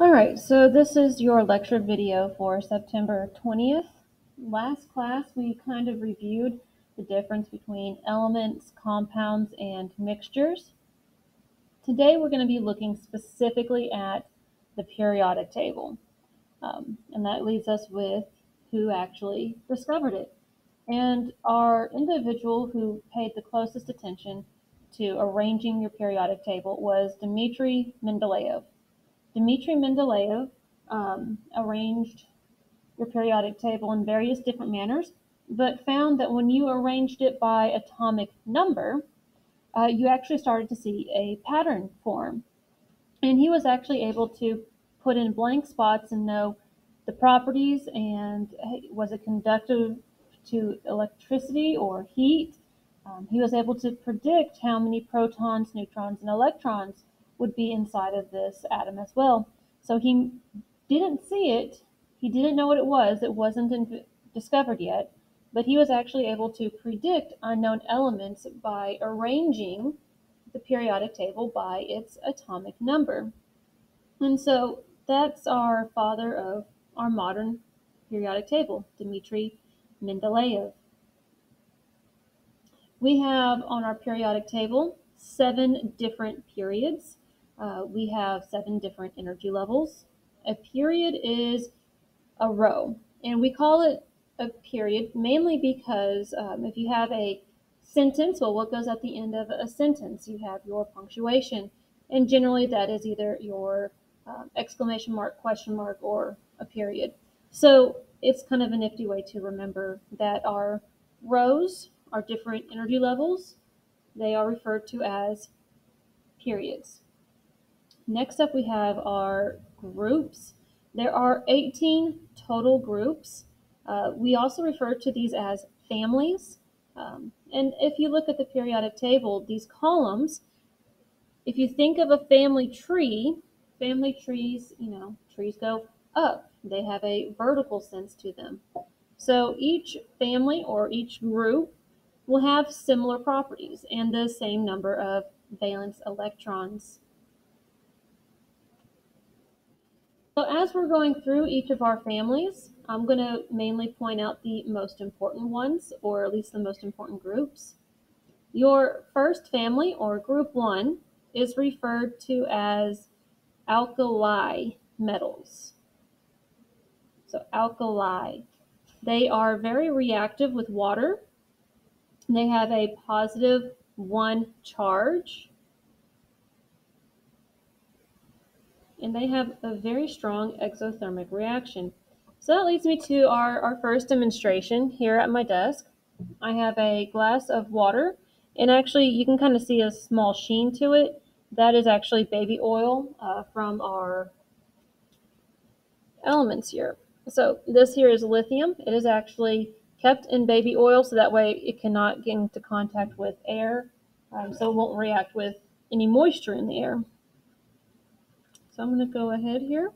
All right, so this is your lecture video for September 20th. Last class, we kind of reviewed the difference between elements, compounds, and mixtures. Today, we're going to be looking specifically at the periodic table. And that leaves us with who actually discovered it. And our individual who paid the closest attention to arranging your periodic table was Dmitri Mendeleev. Dmitri Mendeleev arranged your periodic table in various different manners, but found that when you arranged it by atomic number, you actually started to see a pattern form. And he was actually able to put in blank spots and know the properties and was it conductive to electricity or heat. He was able to predict how many protons, neutrons, and electrons would be inside of this atom as well. So he didn't see it, he didn't know what it wasn't discovered yet, but he was actually able to predict unknown elements by arranging the periodic table by its atomic number. And so that's our father of our modern periodic table, Dmitri Mendeleev. We have on our periodic table 7 different periods. We have 7 different energy levels. A period is a row, and we call it a period mainly because if you have a sentence, well, what goes at the end of a sentence? You have your punctuation, and generally that is either your exclamation mark, question mark, or a period. So it's kind of a nifty way to remember that our rows are different energy levels. They are referred to as periods. Next up, we have our groups. There are 18 total groups. We also refer to these as families. And if you look at the periodic table, these columns, if you think of a family trees, trees go up. They have a vertical sense to them. So each family or each group will have similar properties and the same number of valence electrons. So as we're going through each of our families, I'm going to mainly point out the most important ones, or at least the most important groups. Your first family, or group 1, is referred to as alkali metals. So alkali. They are very reactive with water. They have a positive 1 charge. And they have a very strong exothermic reaction. So that leads me to our first demonstration here at my desk. I have a glass of water, and actually you can kind of see a small sheen to it. That is actually baby oil from our elements here. So this here is lithium. It is actually kept in baby oil so that way it cannot get into contact with air, so it won't react with any moisture in the air. So I'm going to go ahead here.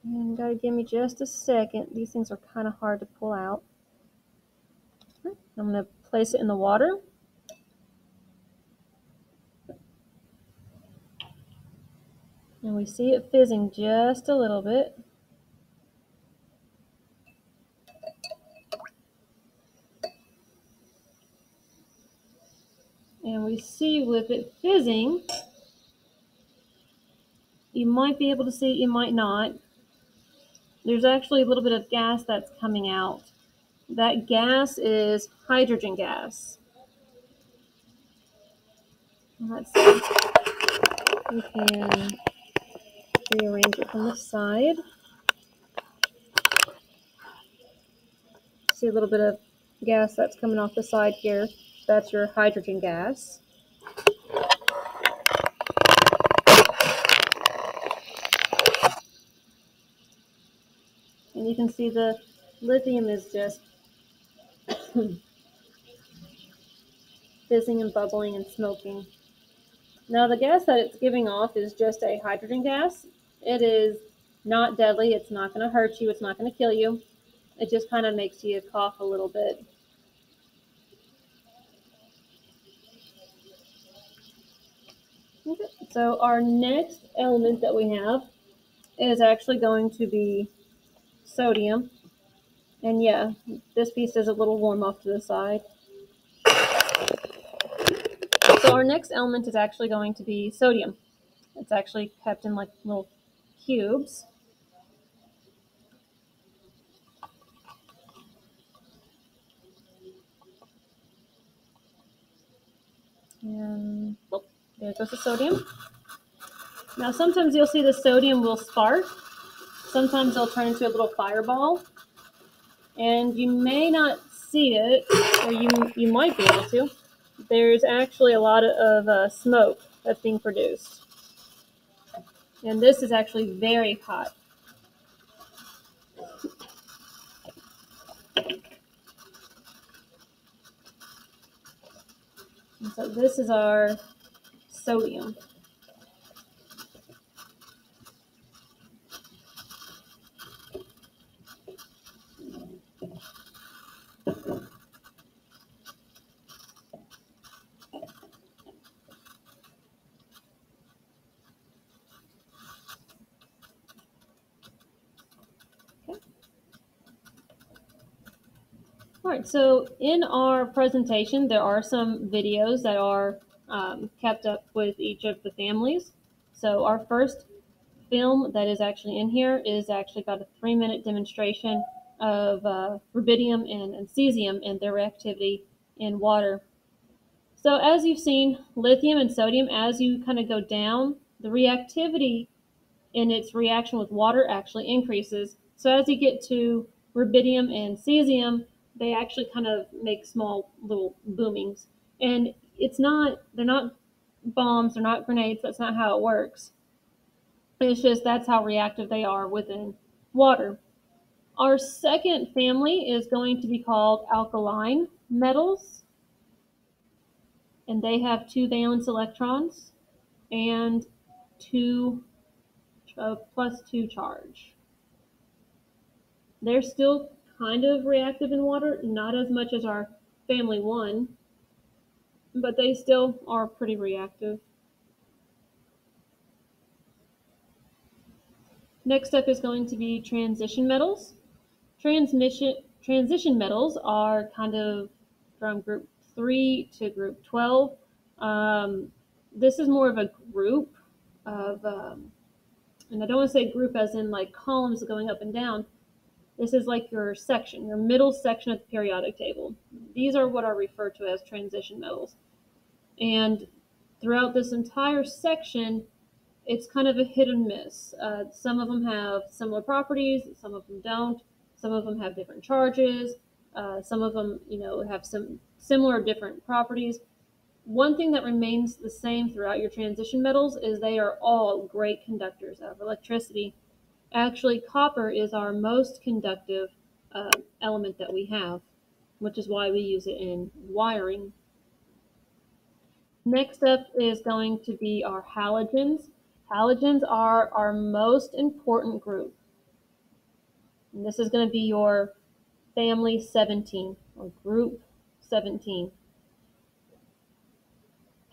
And gotta give me just a second. These things are kind of hard to pull out. I'm going to place it in the water. And we see it fizzing just a little bit. And we see with it fizzing, you might be able to see, you might not. There's actually a little bit of gas that's coming out. That gas is hydrogen gas. Let's see. We can rearrange it from the side. See a little bit of gas that's coming off the side here. That's your hydrogen gas. And you can see the lithium is just fizzing and bubbling and smoking. Now the gas that it's giving off is just a hydrogen gas. It is not deadly. It's not going to hurt you. It's not going to kill you. It just kind of makes you cough a little bit. Okay. So our next element that we have is actually going to be sodium. And yeah, this piece is a little warm off to the side. So our next element is actually going to be sodium. It's actually kept in like little cubes. And oh, there goes the sodium. Now sometimes you'll see the sodium will spark. Sometimes they'll turn into a little fireball. And you may not see it, or you might be able to. There's actually a lot of smoke that's being produced. And this is actually very hot. And so this is our sodium. Okay. All right, so in our presentation, there are some videos that are kept up with each of the families. So our first film that is actually in here is actually about a 3-minute demonstration of rubidium and cesium and their reactivity in water. So as you've seen, lithium and sodium, as you kind of go down, the reactivity in its reaction with water actually increases. So as you get to rubidium and cesium, they actually kind of make small little boomings. And they're not bombs, they're not grenades, that's not how it works. It's just that's how reactive they are within water. Our second family is going to be called alkaline metals, and they have 2 valence electrons and 2 +2 charge. They're still kind of reactive in water, not as much as our family 1, but they still are pretty reactive. Next up is going to be transition metals. Transition metals are kind of from group 3 to group 12. This is more of a group of, and I don't want to say group as in like columns going up and down. This is like your section, your middle section of the periodic table. These are what are referred to as transition metals. And throughout this entire section, it's kind of a hit and miss. Some of them have similar properties, some of them don't. Some of them have different charges. Some of them, have some similar different properties. One thing that remains the same throughout your transition metals is they are all great conductors of electricity. Actually, copper is our most conductive element that we have, which is why we use it in wiring. Next up is going to be our halogens. Halogens are our most important group. And this is going to be your family 17 or group 17.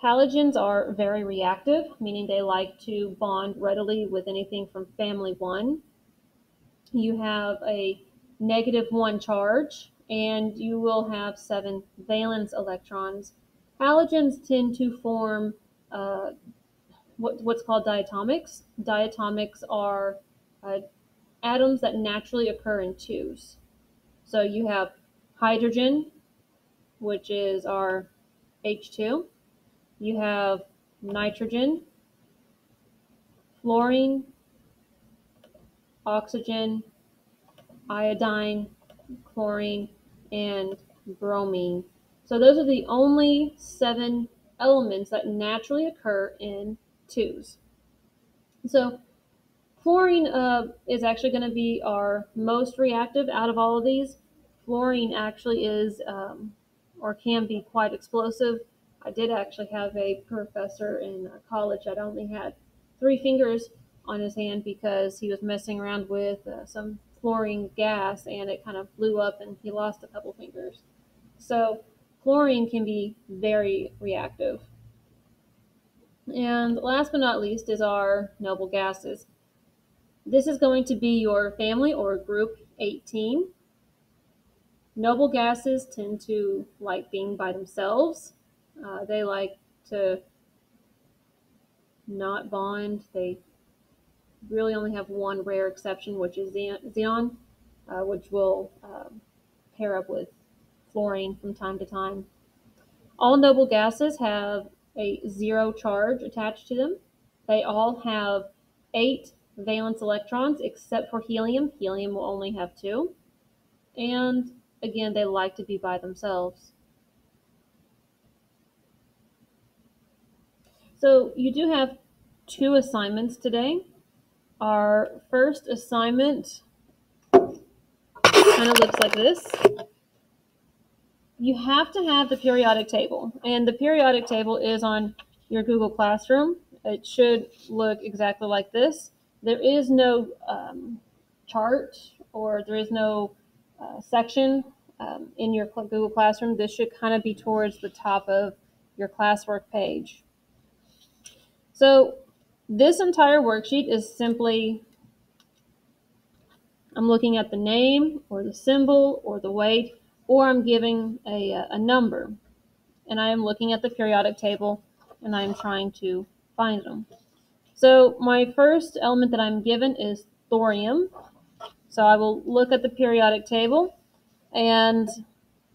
Halogens are very reactive, meaning they like to bond readily with anything from family 1. You have a -1 charge, and you will have 7 valence electrons. Halogens tend to form what's called diatomics. Diatomics are atoms that naturally occur in 2s. So you have hydrogen, which is our H2. You have nitrogen, fluorine, oxygen, iodine, chlorine, and bromine. So those are the only 7 elements that naturally occur in 2s. So fluorine is actually going to be our most reactive out of all of these. Fluorine actually is or can be quite explosive. I did actually have a professor in college that only had 3 fingers on his hand because he was messing around with some fluorine gas and it kind of blew up and he lost a couple fingers. So fluorine can be very reactive. And last but not least is our noble gases. This is going to be your family or group 18. Noble gases tend to like being by themselves. They like to not bond. They really only have one rare exception, which is xenon, which will pair up with fluorine from time to time. All noble gases have a zero charge attached to them. They all have 8 valence electrons except for helium. Helium will only have 2. And again, they like to be by themselves. So you do have 2 assignments today. Our first assignment kind of looks like this. You have to have the periodic table, and the periodic table is on your Google Classroom. It should look exactly like this. There is no chart, or there is no section in your Google Classroom. This should kind of be towards the top of your classwork page. So this entire worksheet is simply, I'm looking at the name or the symbol or the weight, or I'm giving a number. And I am looking at the periodic table and I'm trying to find them. So my first element that I'm given is thorium. So I will look at the periodic table and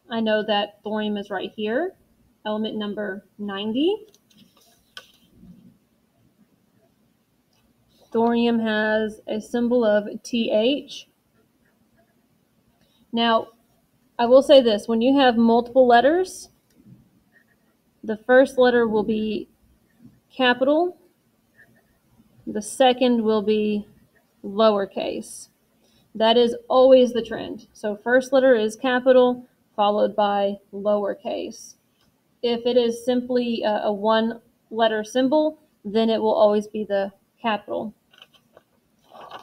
I know that thorium is right here, element number 90. Thorium has a symbol of TH. Now, I will say this, when you have multiple letters, the first letter will be capital, the second will be lowercase. That is always the trend. So first letter is capital, followed by lowercase. If it is simply a one-letter symbol, then it will always be the capital.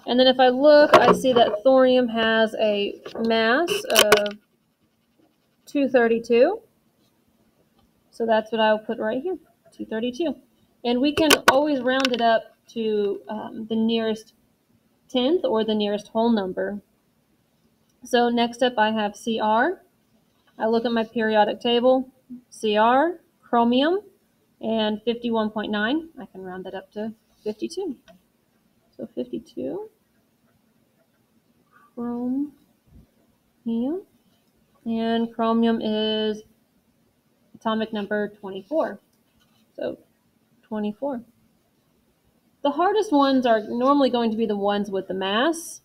And then if I look, I see that thorium has a mass of 232. So that's what I'll put right here, 232. And we can always round it up to the nearest tenth or the nearest whole number. So next up I have Cr. I look at my periodic table, Cr, chromium, and 51.9. I can round that up to 52. So 52, chromium, and chromium is atomic number 24. So 24. The hardest ones are normally going to be the ones with the mass.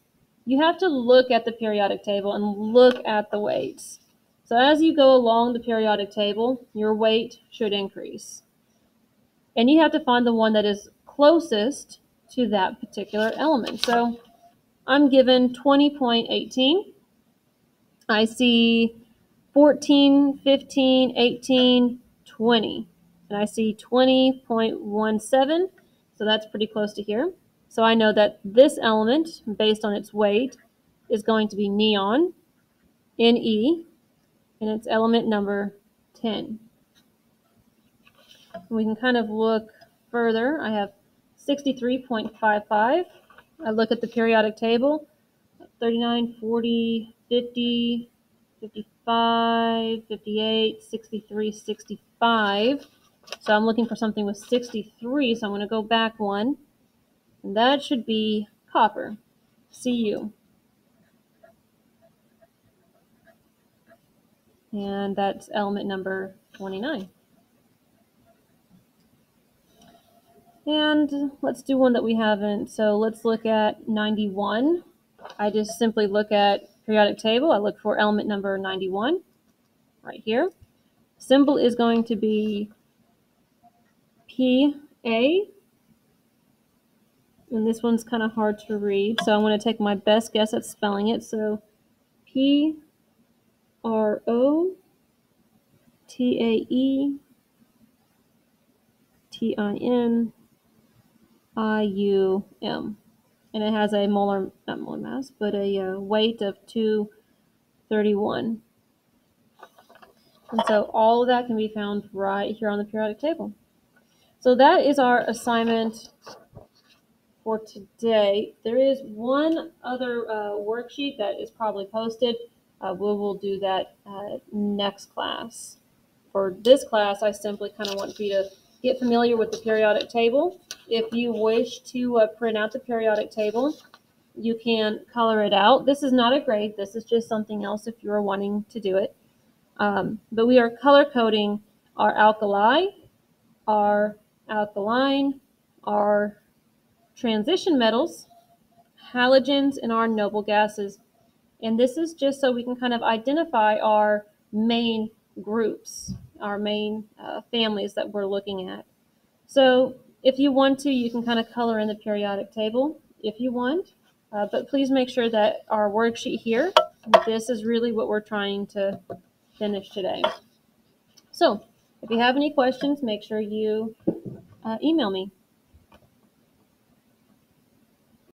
You have to look at the periodic table and look at the weights. So as you go along the periodic table, your weight should increase. And you have to find the one that is closest to that particular element. So I'm given 20.18. I see 14, 15, 18, 20. And I see 20.17. So that's pretty close to here. So I know that this element, based on its weight, is going to be neon, Ne, and it's element number 10. We can kind of look further. I have 63.55. I look at the periodic table, 39, 40, 50, 55, 58, 63, 65. So I'm looking for something with 63, so I'm going to go back one. And that should be copper, Cu. And that's element number 29. And let's do one that we haven't. So let's look at 91. I just simply look at periodic table. I look for element number 91 right here. Symbol is going to be Pa. And this one's kind of hard to read, so I'm going to take my best guess at spelling it. So PROTAETINIUM. And it has a not molar mass, but a weight of 231. And so all of that can be found right here on the periodic table. So that is our assignment for today. There is one other worksheet that is probably posted. We will do that next class. For this class, I simply kind of want you to get familiar with the periodic table. If you wish to print out the periodic table, you can color it out. This is not a grade. This is just something else if you're wanting to do it. But we are color coding our alkali, our alkaline, our transition metals, halogens, and our noble gases. And this is just so we can kind of identify our main groups, our main families that we're looking at. So if you want to, you can kind of color in the periodic table if you want, but please make sure that our worksheet here, this is really what we're trying to finish today. So if you have any questions, make sure you email me.